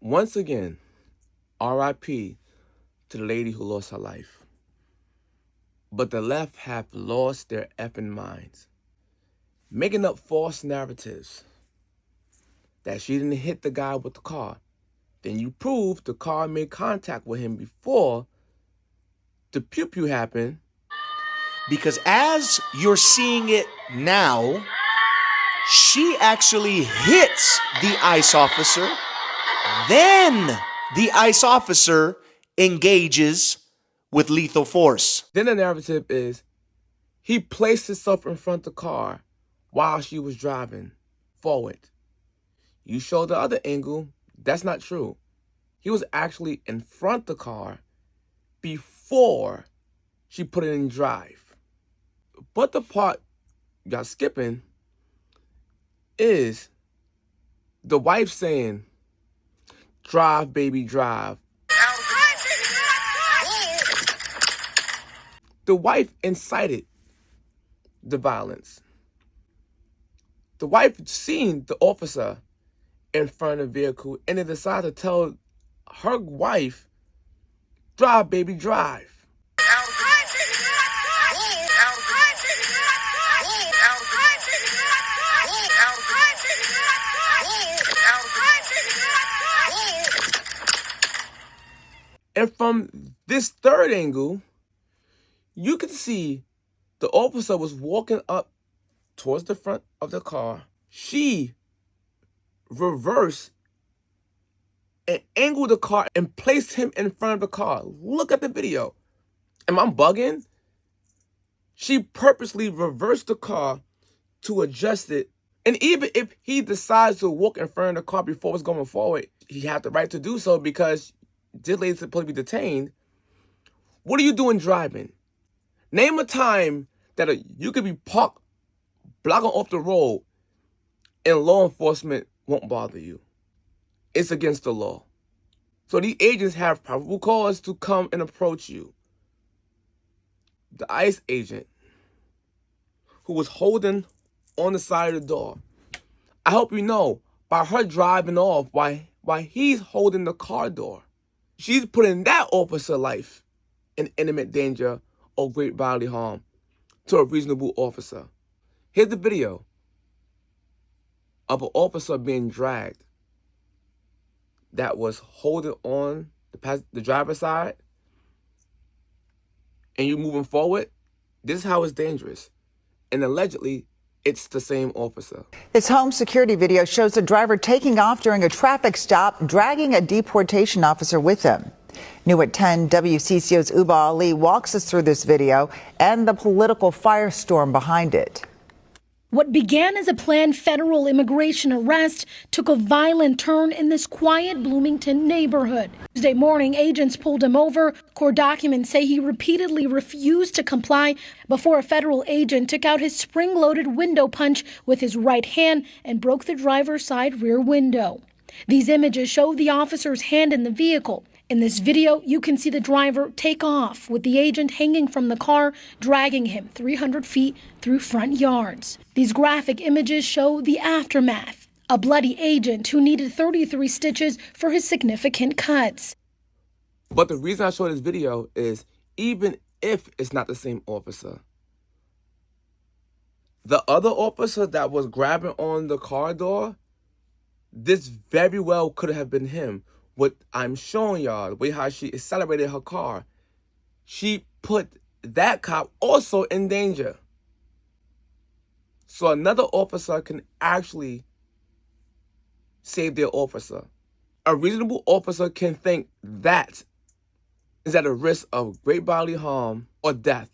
Once again, RIP to the lady who lost her life. But the left have lost their effing minds, making up false narratives that she didn't hit the guy with the car. Then you prove the car made contact with him before the pew-pew happened. Because as you're seeing it now, she actually hits the ICE officer. Then the ICE officer engages with lethal force. Then the narrative is he placed himself in front of the car while she was driving forward. You show the other angle, that's not true. He was actually in front of the car before she put it in drive. But the part y'all skipping is the wife saying, "Drive, baby, drive." The wife incited the violence. The wife seen the officer in front of the vehicle and they decided to tell her wife, "Drive, baby, drive." And from this third angle, you can see the officer was walking up towards the front of the car. She reversed and angled the car and placed him in front of the car. Look at the video. Am I bugging? She purposely reversed the car to adjust it. And even if he decides to walk in front of the car before it's going forward, he had the right to do so because this lady's supposed to be detained. What are you doing driving? Name a time that you could be parked, blocking off the road, and law enforcement won't bother you. It's against the law. So these agents have probable cause to come and approach you. The ICE agent who was holding on the side of the door, I hope you know, by her driving off while he's holding the car door, she's putting that officer's life in imminent danger or great bodily harm to a reasonable officer. Here's the video of an officer being dragged that was holding on the driver's side, and you moving forward. This is how it's dangerous. And allegedly, it's the same officer. This home security video shows a driver taking off during a traffic stop, dragging a deportation officer with him. New at 10, WCCO's Uba Ali walks us through this video and the political firestorm behind it. What began as a planned federal immigration arrest took a violent turn in this quiet Bloomington neighborhood. Tuesday morning, agents pulled him over. Court documents say he repeatedly refused to comply before a federal agent took out his spring-loaded window punch with his right hand and broke the driver's side rear window. These images show the officer's hand in the vehicle. In this video, you can see the driver take off with the agent hanging from the car, dragging him 300 feet through front yards. These graphic images show the aftermath, a bloody agent who needed 33 stitches for his significant cuts. But the reason I show this video is even if it's not the same officer, the other officer that was grabbing on the car door, this very well could have been him. What I'm showing y'all, the way how she accelerated her car, she put that cop also in danger. So another officer can actually save their officer. A reasonable officer can think that is at a risk of great bodily harm or death.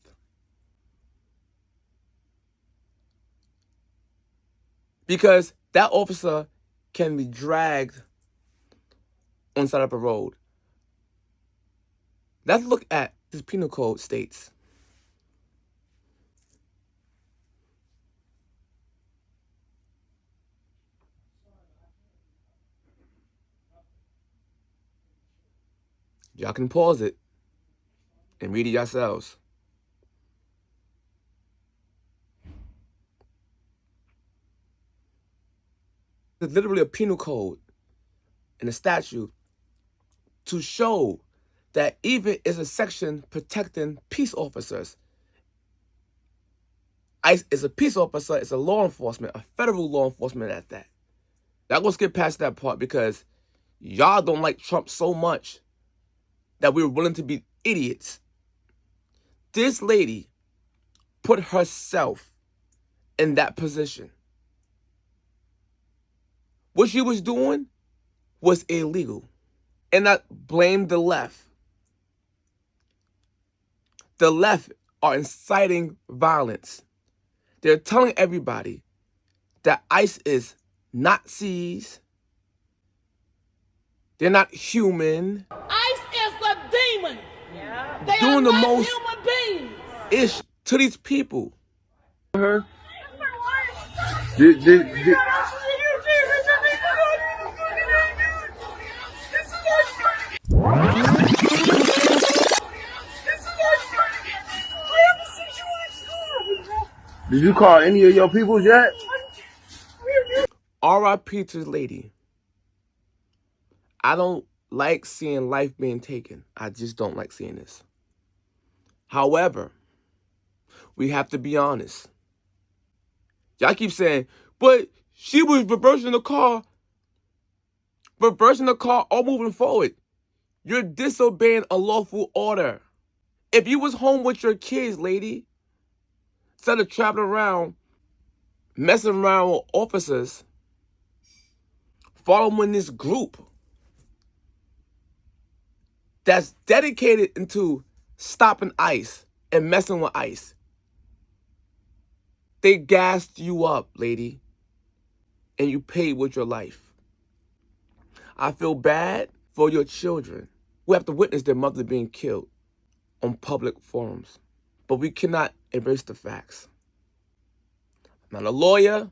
Because that officer can be dragged on the side of a road. Let's look at this penal code states. Y'all can pause it and read it yourselves. There's literally a penal code and a statute to show that even is a section protecting peace officers. ICE is a peace officer, it's a law enforcement, a federal law enforcement at that. Now let's get past that part because y'all don't like Trump so much that we're willing to be idiots. This lady put herself in that position. What she was doing was illegal. And I blame the left. The left are inciting violence. They're telling everybody that ICE is Nazis. They're not human. ICE is a demon. Yeah. They Doing are the not most human beings. ish to these people. Her. Did you call any of your peoples yet? R.I.P. to the lady. I don't like seeing life being taken. I just don't like seeing this. However, we have to be honest. Y'all keep saying, but she was reversing the car or moving forward. You're disobeying a lawful order. If you was home with your kids, lady, instead of traveling around, messing around with officers, following this group that's dedicated into stopping ICE and messing with ICE. They gassed you up, lady, and you paid with your life. I feel bad for your children who have to witness their mother being killed on public forums. But we cannot erase the facts. I'm not a lawyer.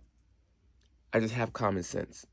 I just have common sense.